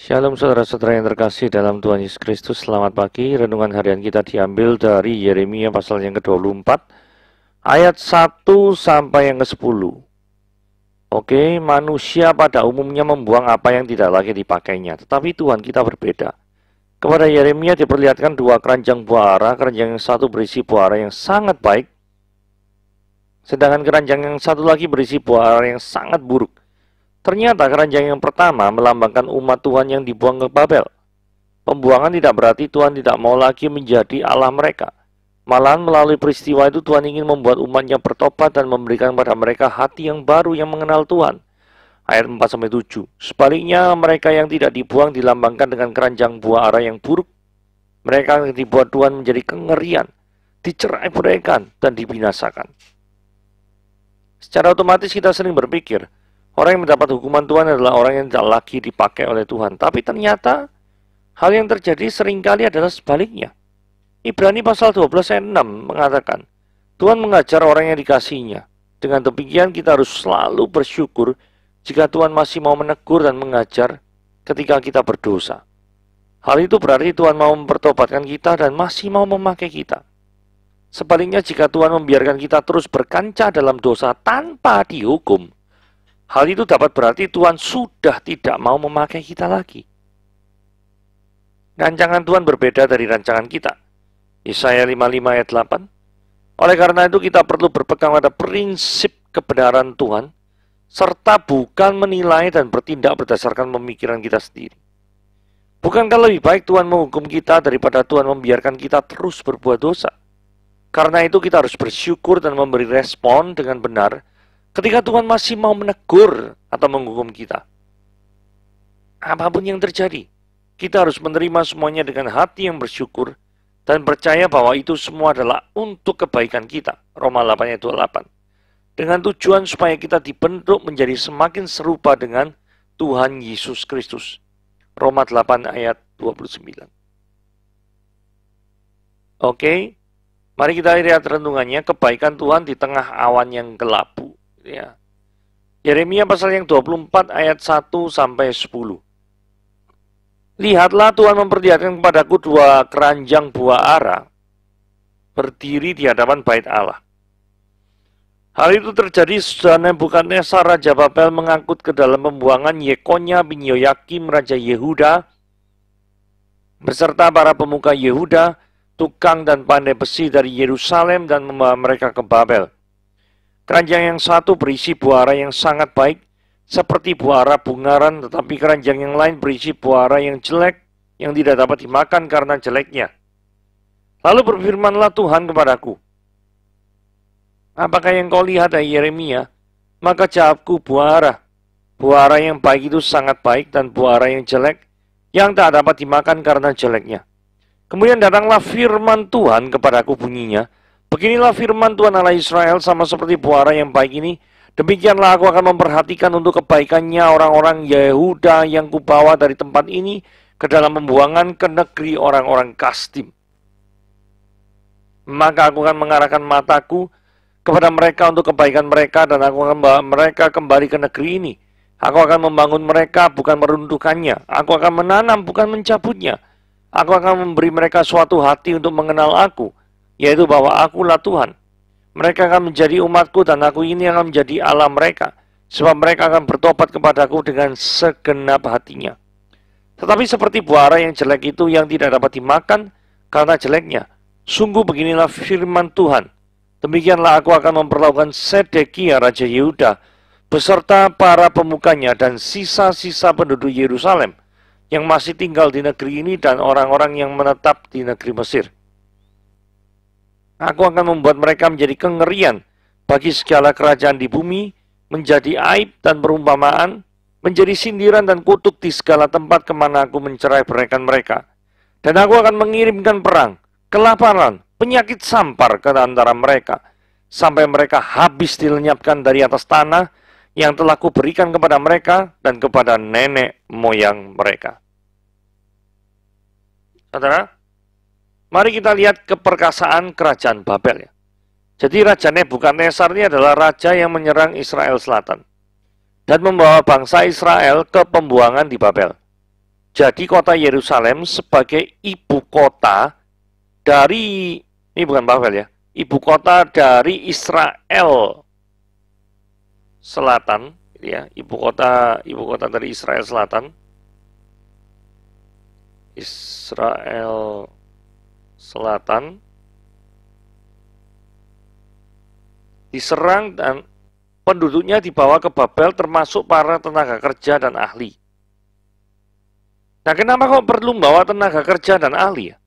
Shalom saudara-saudara yang terkasih dalam Tuhan Yesus Kristus. Selamat pagi. Renungan harian kita diambil dari Yeremia pasal yang ke-24 ayat 1 sampai yang ke-10. Oke, manusia pada umumnya membuang apa yang tidak lagi dipakainya, tetapi Tuhan kita berbeda. Kepada Yeremia diperlihatkan dua keranjang buah ara. Keranjang yang satu berisi buah ara yang sangat baik, sedangkan keranjang yang satu lagi berisi buah ara yang sangat buruk. Ternyata keranjang yang pertama melambangkan umat Tuhan yang dibuang ke Babel. Pembuangan tidak berarti Tuhan tidak mau lagi menjadi Allah mereka. Malahan melalui peristiwa itu Tuhan ingin membuat umatnya bertobat dan memberikan kepada mereka hati yang baru yang mengenal Tuhan. Ayat 4-7. Sebaliknya mereka yang tidak dibuang dilambangkan dengan keranjang buah ara yang buruk. Mereka yang dibuat Tuhan menjadi kengerian, dicerai-beraikan dan dibinasakan. Secara otomatis kita sering berpikir, orang yang mendapat hukuman Tuhan adalah orang yang tidak lagi dipakai oleh Tuhan. Tapi ternyata hal yang terjadi seringkali adalah sebaliknya. Ibrani pasal 12 ayat 6 mengatakan, Tuhan mengajar orang yang dikasihinya. Dengan demikian kita harus selalu bersyukur jika Tuhan masih mau menegur dan mengajar ketika kita berdosa. Hal itu berarti Tuhan mau mempertobatkan kita dan masih mau memakai kita. Sebaliknya jika Tuhan membiarkan kita terus berkancah dalam dosa tanpa dihukum, hal itu dapat berarti Tuhan sudah tidak mau memakai kita lagi. Rancangan Tuhan berbeda dari rancangan kita. Yesaya 55 ayat 8. Oleh karena itu kita perlu berpegang pada prinsip kebenaran Tuhan, serta bukan menilai dan bertindak berdasarkan pemikiran kita sendiri. Bukankah lebih baik Tuhan menghukum kita daripada Tuhan membiarkan kita terus berbuat dosa? Karena itu kita harus bersyukur dan memberi respon dengan benar ketika Tuhan masih mau menegur atau menghukum kita. Apapun yang terjadi, kita harus menerima semuanya dengan hati yang bersyukur dan percaya bahwa itu semua adalah untuk kebaikan kita. Roma 8 ayat 28. Dengan tujuan supaya kita dibentuk menjadi semakin serupa dengan Tuhan Yesus Kristus. Roma 8 ayat 29. Oke, mari kita lihat renungannya, kebaikan Tuhan di tengah awan yang kelabu. Ya. Yeremia pasal yang 24 ayat 1 sampai 10. Lihatlah Tuhan memperlihatkan kepadaku dua keranjang buah ara berdiri di hadapan bait Allah. Hal itu terjadi sesudah Nebukadnezar Raja Babel mengangkut ke dalam pembuangan Yekonya bin Yoyakim Raja Yehuda beserta para pemuka Yehuda, tukang dan pandai besi dari Yerusalem dan membawa mereka ke Babel. Keranjang yang satu berisi buah ara yang sangat baik, seperti buah ara bungaran, tetapi keranjang yang lain berisi buah ara yang jelek, yang tidak dapat dimakan karena jeleknya. Lalu berfirmanlah Tuhan kepadaku, apakah yang kau lihat, hai Yeremia? Maka jawabku, buah ara. Buah ara yang baik itu sangat baik, dan buah ara yang jelek, yang tak dapat dimakan karena jeleknya. Kemudian datanglah firman Tuhan kepadaku bunyinya, beginilah firman Tuhan Allah Israel, sama seperti buah ara yang baik ini, demikianlah aku akan memperhatikan untuk kebaikannya orang-orang Yehuda yang kubawa dari tempat ini ke dalam pembuangan ke negeri orang-orang Kasdim. Maka aku akan mengarahkan mataku kepada mereka untuk kebaikan mereka, dan aku akan membawa mereka kembali ke negeri ini. Aku akan membangun mereka, bukan meruntuhkannya. Aku akan menanam, bukan mencabutnya. Aku akan memberi mereka suatu hati untuk mengenal aku, yaitu bahwa akulah Tuhan. Mereka akan menjadi umatku dan aku ini akan menjadi Allah mereka, sebab mereka akan bertobat kepadaku dengan segenap hatinya. Tetapi seperti buah ara yang jelek itu yang tidak dapat dimakan karena jeleknya, sungguh beginilah firman Tuhan. Demikianlah aku akan memperlakukan Sedekia Raja Yehuda beserta para pemukanya dan sisa-sisa penduduk Yerusalem yang masih tinggal di negeri ini dan orang-orang yang menetap di negeri Mesir. Aku akan membuat mereka menjadi kengerian bagi segala kerajaan di bumi, menjadi aib dan perumpamaan, menjadi sindiran dan kutuk di segala tempat kemana aku mencerai-beraikan mereka. Dan aku akan mengirimkan perang, kelaparan, penyakit sampar ke antara mereka, sampai mereka habis dilenyapkan dari atas tanah yang telah kuberikan kepada mereka dan kepada nenek moyang mereka. Saudara, mari kita lihat keperkasaan kerajaan Babel ya. Jadi Raja Nebukadnezar ini adalah raja yang menyerang Israel Selatan dan membawa bangsa Israel ke pembuangan di Babel. Jadi kota Yerusalem sebagai ibu kota dari, ini bukan Babel ya, ibu kota dari Israel Selatan, ya, ibu kota dari Israel Selatan, Israel Selatan diserang dan penduduknya dibawa ke Babel termasuk para tenaga kerja dan ahli. Nah, kenapa kok perlu membawa tenaga kerja dan ahli ya?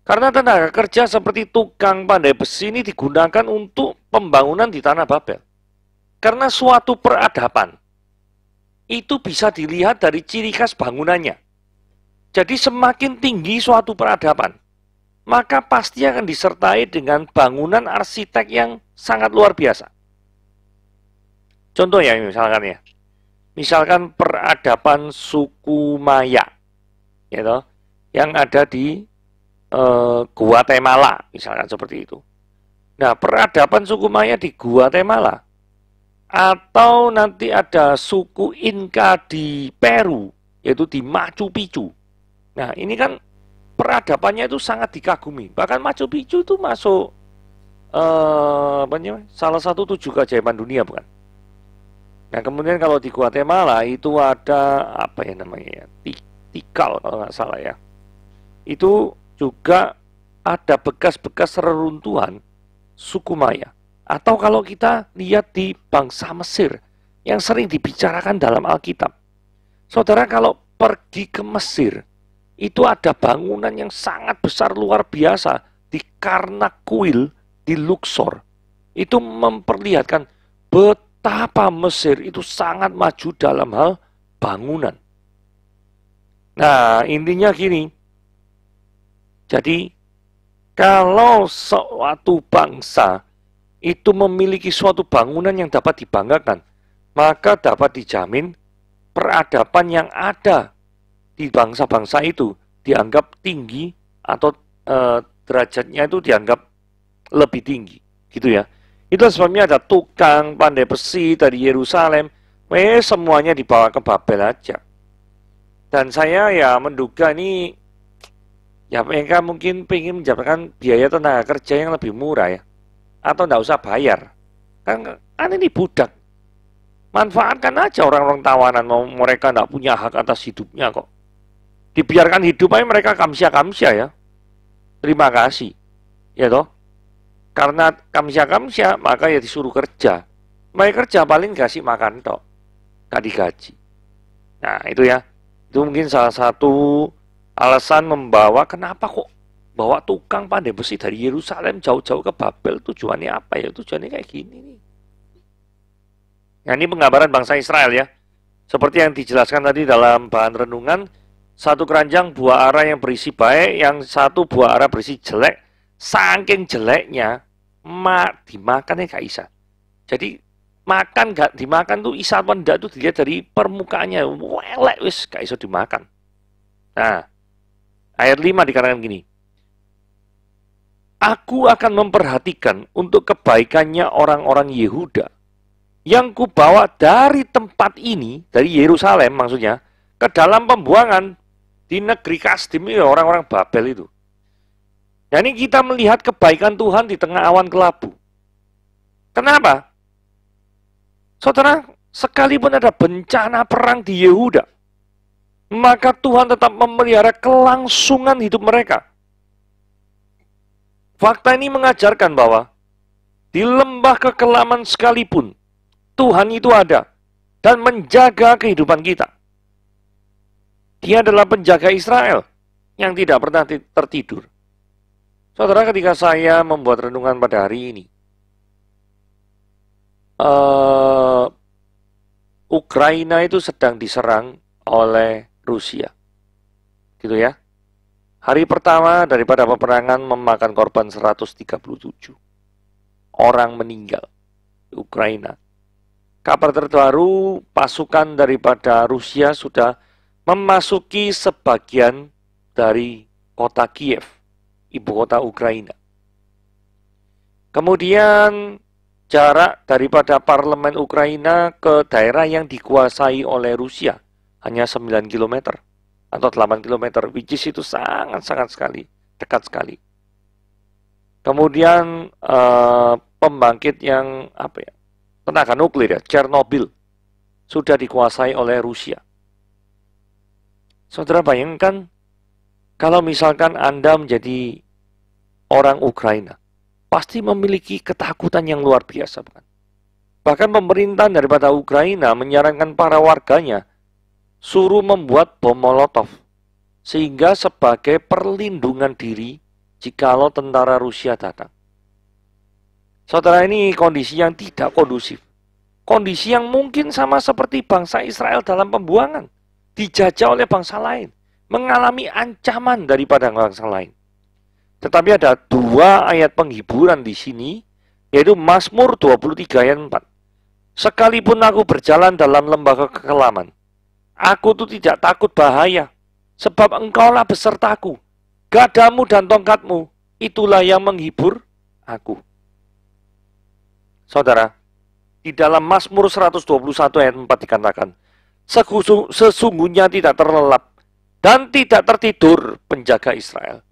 Karena tenaga kerja seperti tukang pandai besi ini digunakan untuk pembangunan di tanah Babel. Karena suatu peradaban itu bisa dilihat dari ciri khas bangunannya. Jadi semakin tinggi suatu peradaban, maka pasti akan disertai dengan bangunan arsitek yang sangat luar biasa. Contoh ya, misalkan peradaban suku Maya, gitu, yang ada di Guatemala, misalkan seperti itu. Nah, peradaban suku Maya di Guatemala, atau nanti ada suku Inca di Peru, yaitu di Machu Picchu. Nah, ini kan peradabannya itu sangat dikagumi. Bahkan Machu Picchu itu masuk salah satu 7 keajaiban dunia, bukan? Nah, kemudian kalau di Guatemala itu ada apa ya namanya ya? Tikal kalau nggak salah ya. Itu juga ada bekas-bekas reruntuhan suku Maya. Atau kalau kita lihat di bangsa Mesir yang sering dibicarakan dalam Alkitab. Saudara, kalau pergi ke Mesir, itu ada bangunan yang sangat besar luar biasa di Karnakuil, di Luxor. Itu memperlihatkan betapa Mesir itu sangat maju dalam hal bangunan. Nah, intinya gini. Jadi, kalau suatu bangsa itu memiliki suatu bangunan yang dapat dibanggakan, maka dapat dijamin peradaban yang ada di bangsa-bangsa itu dianggap tinggi atau derajatnya itu dianggap lebih tinggi, gitu ya. Itu sebabnya ada tukang pandai besi dari Yerusalem, semuanya dibawa ke Babel aja. Dan saya ya menduga ini, ya mereka mungkin ingin mendapatkan biaya tenaga kerja yang lebih murah ya, atau enggak usah bayar. Kan ini budak. Manfaatkan aja orang-orang tawanan, mereka enggak punya hak atas hidupnya kok. Dibiarkan hidup aja mereka kamsia-kamsia ya. Terima kasih. Ya toh? Karena kamsia-kamsia, maka ya disuruh kerja. Mereka kerja paling kasih makan tok. Gak digaji. Nah, itu ya. Itu mungkin salah satu alasan membawa kenapa kok bawa tukang pandai besi dari Yerusalem jauh-jauh ke Babel. Tujuannya apa ya? Tujuannya kayak gini nih. Nah, ini penggambaran bangsa Israel ya. Seperti yang dijelaskan tadi dalam bahan renungan, satu keranjang buah ara yang berisi baik, yang satu buah ara berisi jelek. Saking jeleknya, dimakannya gak bisa. Jadi makan gak dimakan tuh isa apa enggak tuh dilihat dari permukaannya. Welek wis gak bisa dimakan. Nah, ayat 5 dikatakan gini. Aku akan memperhatikan untuk kebaikannya orang-orang Yehuda yang kubawa dari tempat ini, dari Yerusalem maksudnya, ke dalam pembuangan di negeri Kasdim, orang-orang Babel itu. Nah, ini kita melihat kebaikan Tuhan di tengah awan kelabu. Kenapa? Saudara, sekalipun ada bencana perang di Yehuda, maka Tuhan tetap memelihara kelangsungan hidup mereka. Fakta ini mengajarkan bahwa di lembah kekelaman sekalipun, Tuhan itu ada dan menjaga kehidupan kita. Dia adalah penjaga Israel yang tidak pernah tertidur. Saudara, ketika saya membuat renungan pada hari ini, Ukraina itu sedang diserang oleh Rusia. Gitu ya. Hari pertama daripada peperangan memakan korban 137 orang meninggal di Ukraina. Kabar terbaru, pasukan daripada Rusia sudah memasuki sebagian dari kota Kiev, ibu kota Ukraina. Kemudian jarak daripada parlemen Ukraina ke daerah yang dikuasai oleh Rusia hanya 9 km. atau 8 km, which is itu sangat-sangat sekali, dekat sekali. Kemudian pembangkit yang tenaga nuklir ya, Chernobyl, sudah dikuasai oleh Rusia. Saudara bayangkan kalau misalkan Anda menjadi orang Ukraina, pasti memiliki ketakutan yang luar biasa, bukan? Bahkan pemerintah daripada Ukraina menyarankan para warganya suruh membuat bom Molotov, sehingga sebagai perlindungan diri jikalau tentara Rusia datang. Saudara, ini kondisi yang tidak kondusif. Kondisi yang mungkin sama seperti bangsa Israel dalam pembuangan, dijajah oleh bangsa lain, mengalami ancaman daripada bangsa lain. Tetapi ada 2 ayat penghiburan di sini, yaitu Mazmur 23 ayat 4. Sekalipun aku berjalan dalam lembah kekelaman, aku tuh tidak takut bahaya, sebab engkaulah besertaku. Gadamu dan tongkatmu, itulah yang menghibur aku. Saudara, di dalam Mazmur 121 ayat 4 dikatakan, sesungguhnya tidak terlelap dan tidak tertidur penjaga Israel.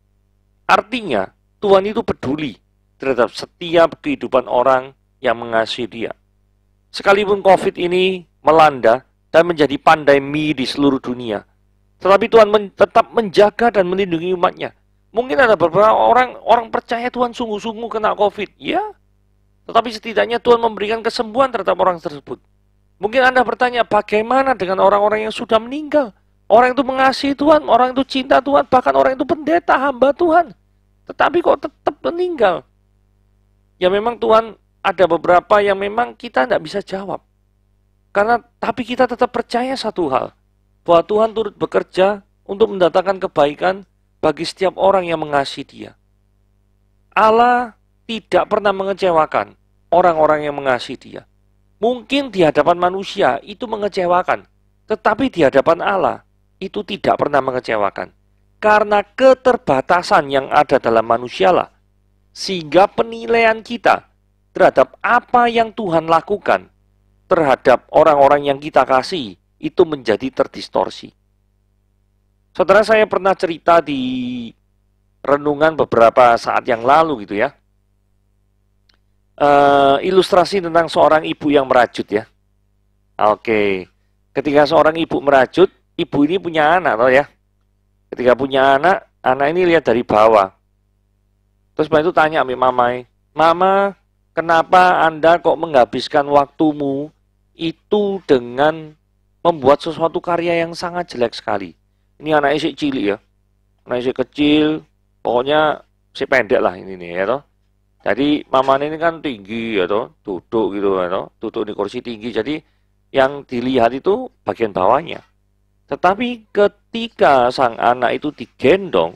Artinya, Tuhan itu peduli terhadap setiap kehidupan orang yang mengasihi Dia. Sekalipun COVID ini melanda dan menjadi pandemi di seluruh dunia, tetapi Tuhan tetap menjaga dan melindungi umatnya. Mungkin ada beberapa orang percaya Tuhan sungguh-sungguh kena COVID, ya. Tetapi setidaknya Tuhan memberikan kesembuhan terhadap orang tersebut. Mungkin Anda bertanya, bagaimana dengan orang-orang yang sudah meninggal? Orang itu mengasihi Tuhan, orang itu cinta Tuhan, bahkan orang itu pendeta, hamba Tuhan. Tetapi kok tetap meninggal? Ya memang Tuhan, ada beberapa yang memang kita tidak bisa jawab. Tapi kita tetap percaya satu hal, bahwa Tuhan turut bekerja untuk mendatangkan kebaikan bagi setiap orang yang mengasihi Dia. Allah tidak pernah mengecewakan orang-orang yang mengasihi Dia. Mungkin di hadapan manusia itu mengecewakan, tetapi di hadapan Allah itu tidak pernah mengecewakan. Karena keterbatasan yang ada dalam manusialah, sehingga penilaian kita terhadap apa yang Tuhan lakukan terhadap orang-orang yang kita kasih itu menjadi terdistorsi. Saudara, saya pernah cerita di renungan beberapa saat yang lalu gitu ya. Ilustrasi tentang seorang ibu yang merajut ya. Oke. Ketika seorang ibu merajut, ibu ini punya anak toh ya. Ketika punya anak ini lihat dari bawah. Terus itu tanya sama mamai, "Mama, kenapa Anda kok menghabiskan waktumu itu dengan membuat sesuatu karya yang sangat jelek sekali?" Ini anaknya si cilik ya. Anaknya si kecil, pokoknya si pendek lah ini nih ya toh. Jadi mama ini kan tinggi ya toh, duduk gitu ya toh, duduk di kursi tinggi. Jadi yang dilihat itu bagian bawahnya. Tetapi ketika sang anak itu digendong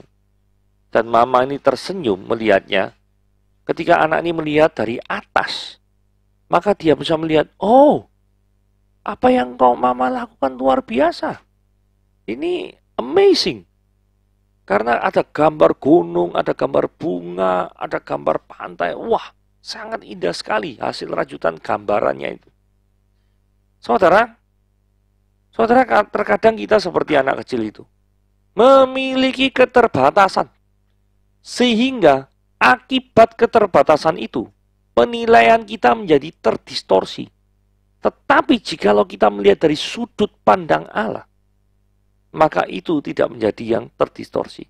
dan mama ini tersenyum melihatnya, ketika anak ini melihat dari atas, maka dia bisa melihat, oh, apa yang mama lakukan luar biasa. Ini amazing. Karena ada gambar gunung, ada gambar bunga, ada gambar pantai. Wah, sangat indah sekali hasil rajutan gambarannya itu. Saudara, terkadang kita seperti anak kecil itu. Memiliki keterbatasan. Sehingga akibat keterbatasan itu, penilaian kita menjadi terdistorsi. Tetapi jikalau kita melihat dari sudut pandang Allah, maka itu tidak menjadi yang terdistorsi.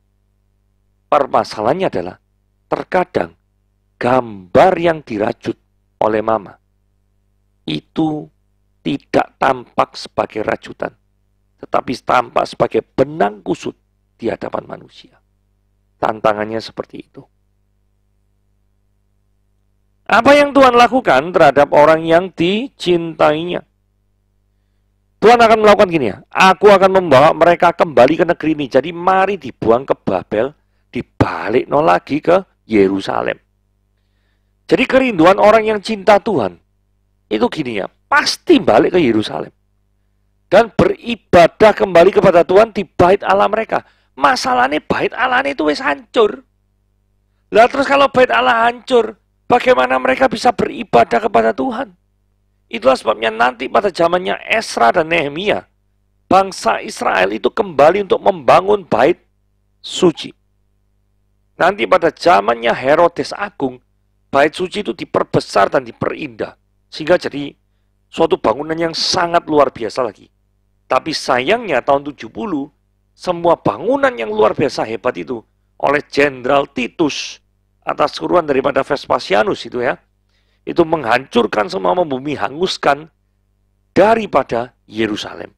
Permasalahannya adalah, terkadang gambar yang dirajut oleh mama itu tidak tampak sebagai rajutan, tetapi tampak sebagai benang kusut di hadapan manusia. Tantangannya seperti itu. Apa yang Tuhan lakukan terhadap orang yang dicintainya? Tuhan akan melakukan gini ya, aku akan membawa mereka kembali ke negeri ini. Jadi mari dibuang ke Babel, dibalik lagi ke Yerusalem. Jadi kerinduan orang yang cinta Tuhan, itu gini ya, pasti balik ke Yerusalem. Dan beribadah kembali kepada Tuhan di bait Allah mereka. Masalahnya bait Allah itu wis hancur. Lah terus kalau bait Allah hancur, bagaimana mereka bisa beribadah kepada Tuhan? Itulah sebabnya nanti pada zamannya Esra dan Nehemia, bangsa Israel itu kembali untuk membangun bait suci. Nanti pada zamannya Herodes Agung, bait suci itu diperbesar dan diperindah. Sehingga jadi suatu bangunan yang sangat luar biasa lagi. Tapi sayangnya tahun 70, semua bangunan yang luar biasa hebat itu oleh Jenderal Titus atas suruhan daripada Vespasianus itu ya, itu menghancurkan semua, membumi hanguskan daripada Yerusalem.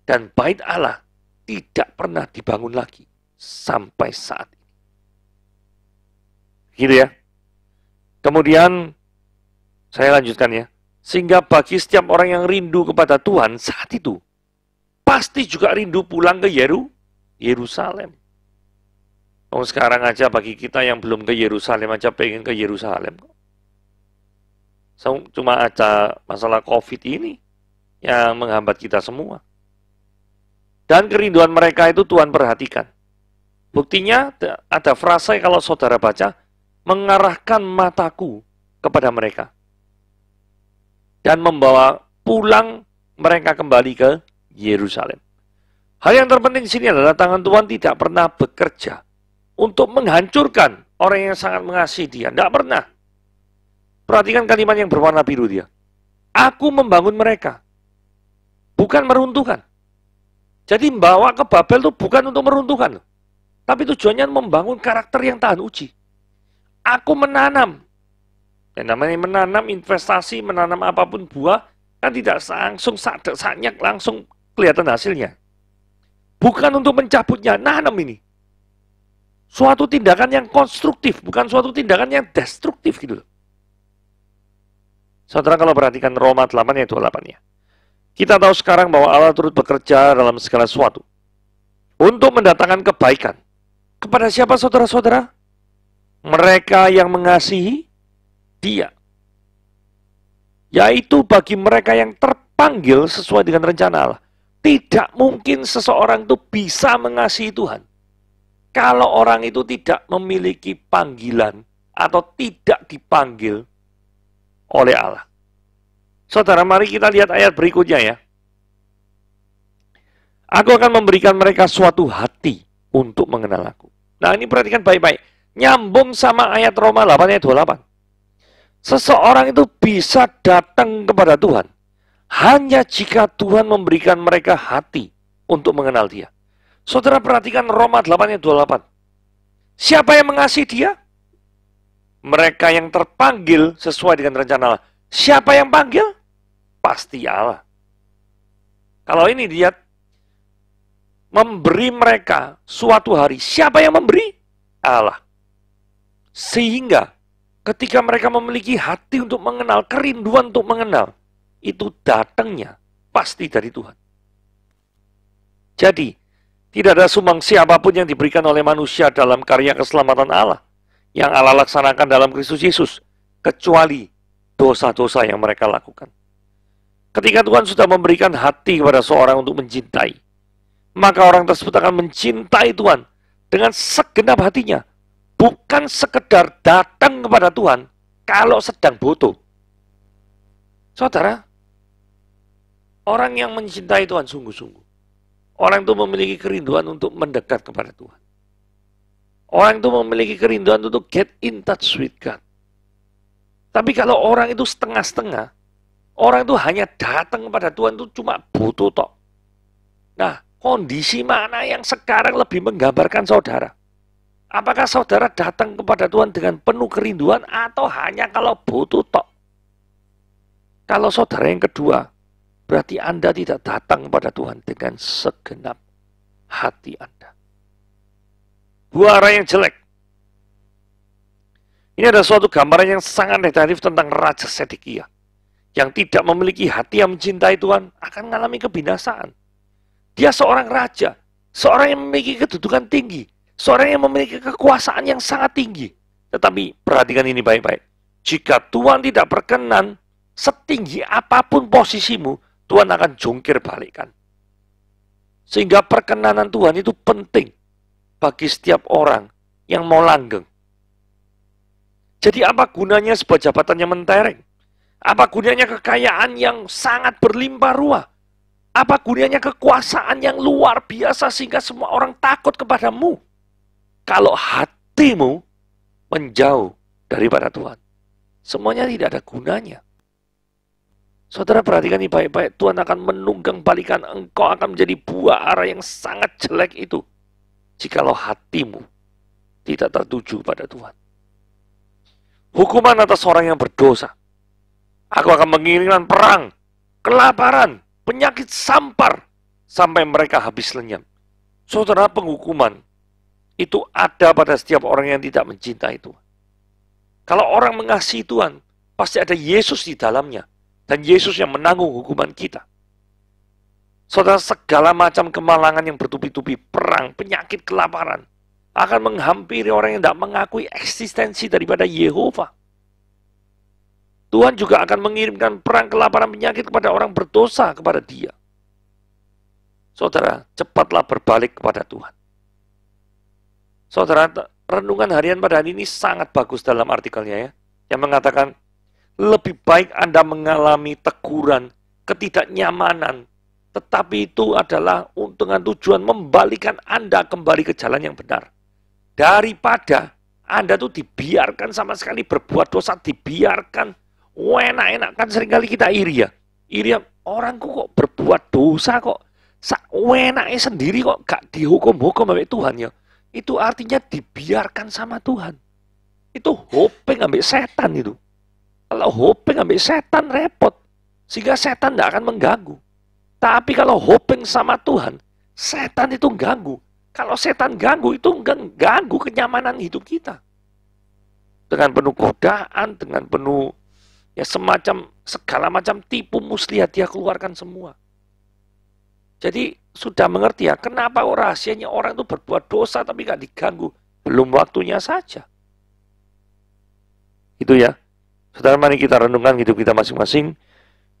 Dan bait Allah tidak pernah dibangun lagi sampai saat ini. Gitu ya. Kemudian saya lanjutkan ya. Sehingga bagi setiap orang yang rindu kepada Tuhan saat itu, pasti juga rindu pulang ke Yerusalem. Oh, sekarang aja bagi kita yang belum ke Yerusalem aja pengen ke Yerusalem. Cuma aja masalah COVID ini yang menghambat kita semua. Dan kerinduan mereka itu Tuhan perhatikan. Buktinya ada frasa kalau saudara baca, mengarahkan mataku kepada mereka. Dan membawa pulang mereka kembali ke Yerusalem. Hal yang terpenting di sini adalah tangan Tuhan tidak pernah bekerja untuk menghancurkan orang yang sangat mengasihi dia. Tidak pernah. Perhatikan kalimat yang berwarna biru dia. Aku membangun mereka. Bukan meruntuhkan. Jadi membawa ke Babel itu bukan untuk meruntuhkan. Tapi tujuannya membangun karakter yang tahan uji. Aku menanam. Dan namanya menanam, investasi, menanam apapun buah, kan tidak langsung saatnya langsung kelihatan hasilnya. Bukan untuk mencabutnya, nanam ini. Suatu tindakan yang konstruktif, bukan suatu tindakan yang destruktif gitu loh. Saudara kalau perhatikan Roma 8 ayat 28-nya. Kita tahu sekarang bahwa Allah turut bekerja dalam segala sesuatu. Untuk mendatangkan kebaikan. Kepada siapa saudara-saudara? Mereka yang mengasihi dia. Yaitu bagi mereka yang terpanggil sesuai dengan rencana Allah. Tidak mungkin seseorang itu bisa mengasihi Tuhan kalau orang itu tidak memiliki panggilan atau tidak dipanggil oleh Allah. Saudara, mari kita lihat ayat berikutnya ya. Aku akan memberikan mereka suatu hati untuk mengenal aku. Nah, ini perhatikan baik-baik. Nyambung sama ayat Roma 8 ayat 28. Seseorang itu bisa datang kepada Tuhan hanya jika Tuhan memberikan mereka hati untuk mengenal dia. Saudara perhatikan Roma 8 ayat 28. Siapa yang mengasihi dia? Mereka yang terpanggil sesuai dengan rencana Allah. Siapa yang panggil? Pasti Allah. Kalau ini lihat, memberi mereka suatu hari. Siapa yang memberi? Allah. Sehingga ketika mereka memiliki hati untuk mengenal, kerinduan untuk mengenal, itu datangnya pasti dari Tuhan. Jadi, tidak ada sumbangsi apapun yang diberikan oleh manusia dalam karya keselamatan Allah yang Allah laksanakan dalam Kristus Yesus, kecuali dosa-dosa yang mereka lakukan. Ketika Tuhan sudah memberikan hati kepada seorang untuk mencintai, maka orang tersebut akan mencintai Tuhan dengan segenap hatinya, bukan sekedar datang kepada Tuhan kalau sedang butuh. Saudara, orang yang mencintai Tuhan sungguh-sungguh, orang itu memiliki kerinduan untuk mendekat kepada Tuhan. Orang itu memiliki kerinduan untuk get in touch with God. Tapi kalau orang itu setengah-setengah, orang itu hanya datang kepada Tuhan itu cuma butuh tok. Nah, kondisi mana yang sekarang lebih menggambarkan saudara? Apakah saudara datang kepada Tuhan dengan penuh kerinduan atau hanya kalau butuh tok? Kalau saudara yang kedua, berarti Anda tidak datang kepada Tuhan dengan segenap hati Anda. Buah arah yang jelek. Ini ada suatu gambaran yang sangat negatif tentang Raja Sedekia. Yang tidak memiliki hati yang mencintai Tuhan akan mengalami kebinasaan. Dia seorang raja, seorang yang memiliki kedudukan tinggi, seorang yang memiliki kekuasaan yang sangat tinggi. Tetapi perhatikan ini baik-baik. Jika Tuhan tidak berkenan, setinggi apapun posisimu, Tuhan akan jungkir balikkan. Sehingga perkenanan Tuhan itu penting bagi setiap orang yang mau langgeng. Jadi apa gunanya sebuah jabatan yang mentereng? Apa gunanya kekayaan yang sangat berlimpah ruah? Apa gunanya kekuasaan yang luar biasa sehingga semua orang takut kepadamu? Kalau hatimu menjauh daripada Tuhan, semuanya tidak ada gunanya. Saudara perhatikan ini baik-baik, Tuhan akan menunggang balikan engkau akan menjadi buah ara yang sangat jelek itu. Jikalau hatimu tidak tertuju pada Tuhan. Hukuman atas orang yang berdosa. Aku akan mengirimkan perang, kelaparan, penyakit sampar, sampai mereka habis lenyap. Saudara, penghukuman itu ada pada setiap orang yang tidak mencintai Tuhan. Kalau orang mengasihi Tuhan, pasti ada Yesus di dalamnya. Dan Yesus yang menanggung hukuman kita. Saudara, segala macam kemalangan yang bertubi-tubi, perang, penyakit, kelaparan, akan menghampiri orang yang tidak mengakui eksistensi daripada Yehova. Tuhan juga akan mengirimkan perang, kelaparan, penyakit kepada orang berdosa kepada Dia. Saudara, cepatlah berbalik kepada Tuhan. Saudara, renungan harian pada hari ini sangat bagus dalam artikelnya ya. Yang mengatakan, lebih baik Anda mengalami teguran, ketidaknyamanan, tetapi itu adalah dengan tujuan membalikan Anda kembali ke jalan yang benar. Daripada Anda tuh dibiarkan sama sekali berbuat dosa, dibiarkan, enak-enak kan seringkali kita iri ya. Iri orangku kok berbuat dosa kok, enaknya sendiri kok gak dihukum-hukum oleh Tuhan ya. Itu artinya dibiarkan sama Tuhan. Itu hoping ambil setan itu. Kalau hoping ambil setan repot. Sehingga setan tidak akan mengganggu. Tapi kalau hoping sama Tuhan, setan itu ganggu. Kalau setan ganggu, itu ganggu kenyamanan hidup kita. Dengan penuh godaan, dengan penuh ya semacam segala macam tipu muslihat dia keluarkan semua. Jadi sudah mengerti ya, kenapa rahasianya orang itu berbuat dosa tapi gak diganggu. Belum waktunya saja. Itu ya. Saudara, mari kita renungkan hidup kita masing-masing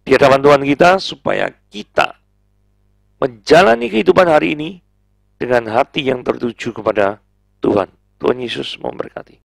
di hadapan Tuhan kita supaya kita menjalani kehidupan hari ini dengan hati yang tertuju kepada Tuhan. Tuhan Yesus memberkati.